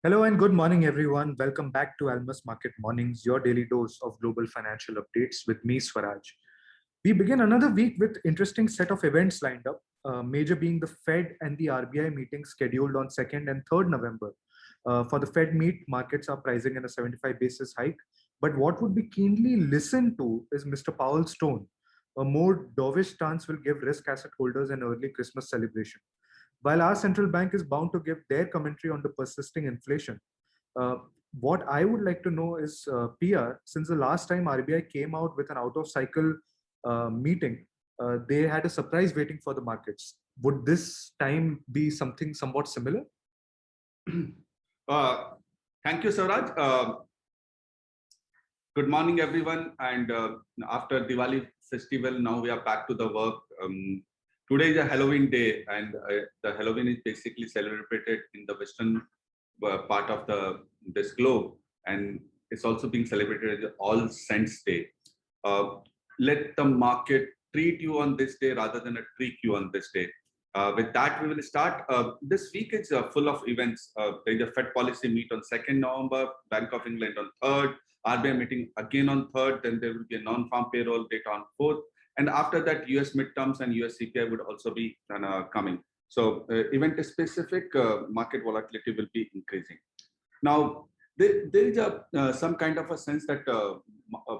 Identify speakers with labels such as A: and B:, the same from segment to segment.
A: Hello and good morning, everyone. Welcome back to Almus Market Mornings, your daily dose of global financial updates with me, Swaraj. We begin another week with interesting set of events lined up, major being the Fed and the RBI meetings scheduled on 2nd and 3rd November. For the Fed meet, markets are pricing in a 75 basis hike. But what would be keenly listened to is Mr. Powell's tone. A more dovish stance will give risk asset holders an early Christmas celebration. While our central bank is bound to give their commentary on the persisting inflation, uh, what I would like to know is, PR, since the last time RBI came out with an out of cycle meeting, they had a surprise waiting for the markets. Would this time be something somewhat similar?
B: Uh, Thank you, Sauraj. Good morning, everyone. And after Diwali festival, now we are back to the work. Today is a Halloween day, and the Halloween is basically celebrated in the western part of this globe, and it's also being celebrated as All Saints Day. Let the market treat you on this day rather than a treat you on this day. With that, we will start. This week is full of events. There is a Fed policy meet on 2nd November, Bank of England on 3rd, RBI meeting again on 3rd, then there will be a non-farm payroll data on 4th. And after that, US midterms and US CPI would also be coming. So event specific market volatility will be increasing. Now, there is some kind of a sense that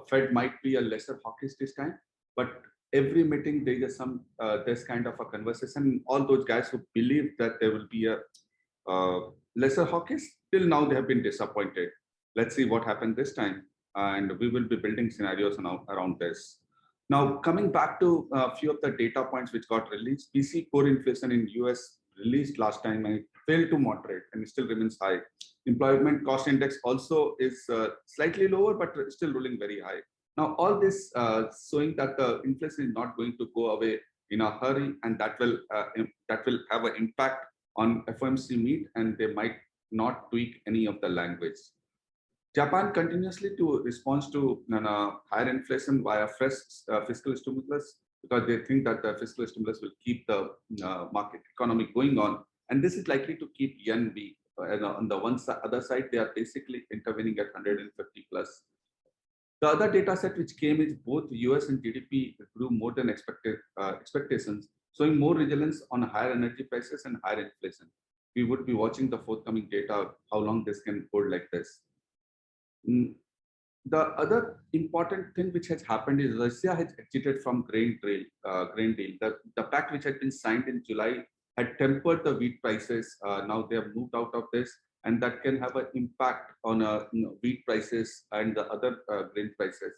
B: Fed might be a lesser hawkish this time, but every meeting there is some this kind of a conversation. All those guys who believe that there will be a lesser hawkish, till now they have been disappointed. Let's see what happened this time, and we will be building scenarios around this. Now, coming back to a few of the data points which got released, PC core inflation in US released last time and it failed to moderate and it still remains high. Employment cost index also is slightly lower, but still ruling very high. Now, all this showing that the inflation is not going to go away in a hurry, and that will have an impact on FOMC meet, and they might not tweak any of the language. Japan continuously to respond to higher inflation via fresh fiscal stimulus, because they think that the fiscal stimulus will keep the market economy going on, and this is likely to keep yen weak. On the other side, they are basically intervening at 150 plus. The other data set which came is both US and GDP grew more than expectations, showing more resilience on higher energy prices and higher inflation. We would be watching the forthcoming data, how long this can hold like this. The other important thing which has happened is Russia has exited from grain deal. The pact which had been signed in July had tempered the wheat prices. Now they have moved out of this, and that can have an impact on wheat prices and the other grain prices,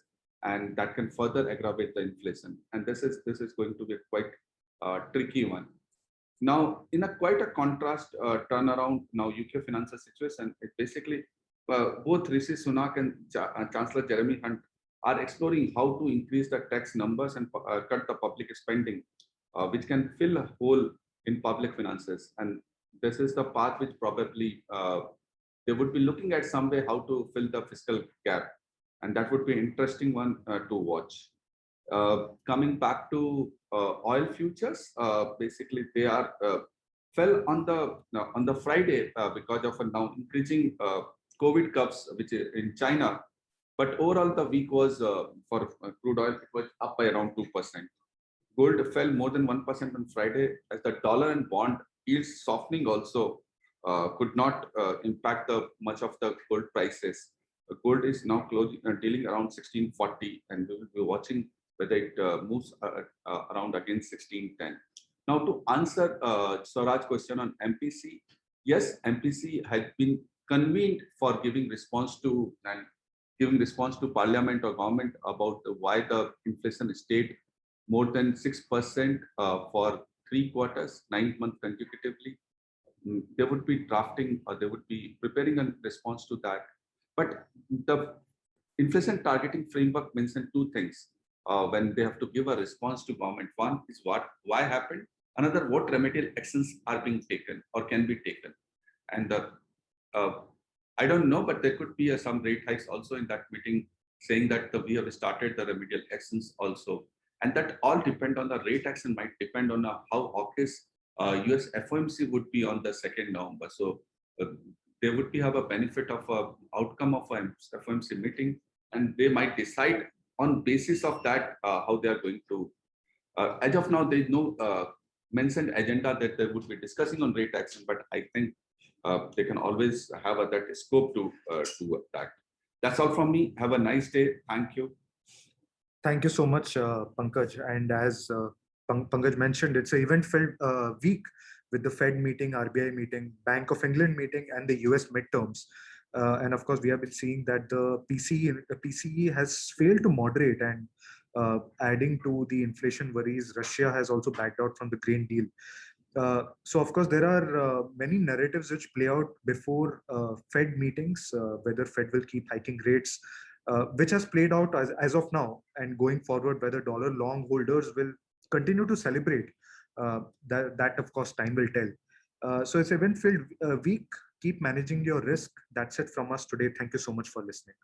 B: and that can further aggravate the inflation. And this is going to be a quite tricky one. Now, in a quite a contrast turnaround, now UK financial situation, it basically both Rishi Sunak and Chancellor Jeremy Hunt are exploring how to increase the tax numbers and cut the public spending, which can fill a hole in public finances. And this is the path which probably they would be looking at some way how to fill the fiscal gap. And that would be an interesting one to watch. Coming back to oil futures, basically they are fell on the Friday because of a now increasing COVID curves, which is in China. But overall, the week was for crude oil, it was up by around 2%. Gold fell more than 1% on Friday, as the dollar and bond yields softening also could not impact much of the gold prices. Gold is now dealing around 1640, and we will be watching whether it moves around again 1610. Now, to answer Swaraj's question on MPC, yes, MPC had been convened for giving response to Parliament or government about why the inflation stayed more than 6% for 3 quarters, 9 months consecutively. They would be drafting or they would be preparing a response to that. But the inflation targeting framework mentioned two things when they have to give a response to government. One is why happened. Another, what remedial actions are being taken or can be taken. And I don't know, but there could be some rate hikes also in that meeting, saying that we have started the remedial actions also. And that all depend on the rate action, might depend on how hawkish US FOMC would be on the 2nd November. So they would have a benefit of a outcome of an FOMC meeting, and they might decide on basis of that how they are going to. As of now, there is no mentioned agenda that they would be discussing on rate action, but I think they can always have that scope to that. That's all from me. Have a nice day. Thank you.
A: Thank you so much, Pankaj. And as Pankaj mentioned, it's an event-filled week with the Fed meeting, RBI meeting, Bank of England meeting, and the US midterms. And of course, we have been seeing that the PCE has failed to moderate, and adding to the inflation worries, Russia has also backed out from the Green Deal. So of course, there are many narratives which play out before Fed meetings, whether Fed will keep hiking rates, which has played out as of now, and going forward, whether dollar long holders will continue to celebrate. That of course time will tell. So it's event-filled week. Keep managing your risk. That's it from us today. Thank you so much for listening.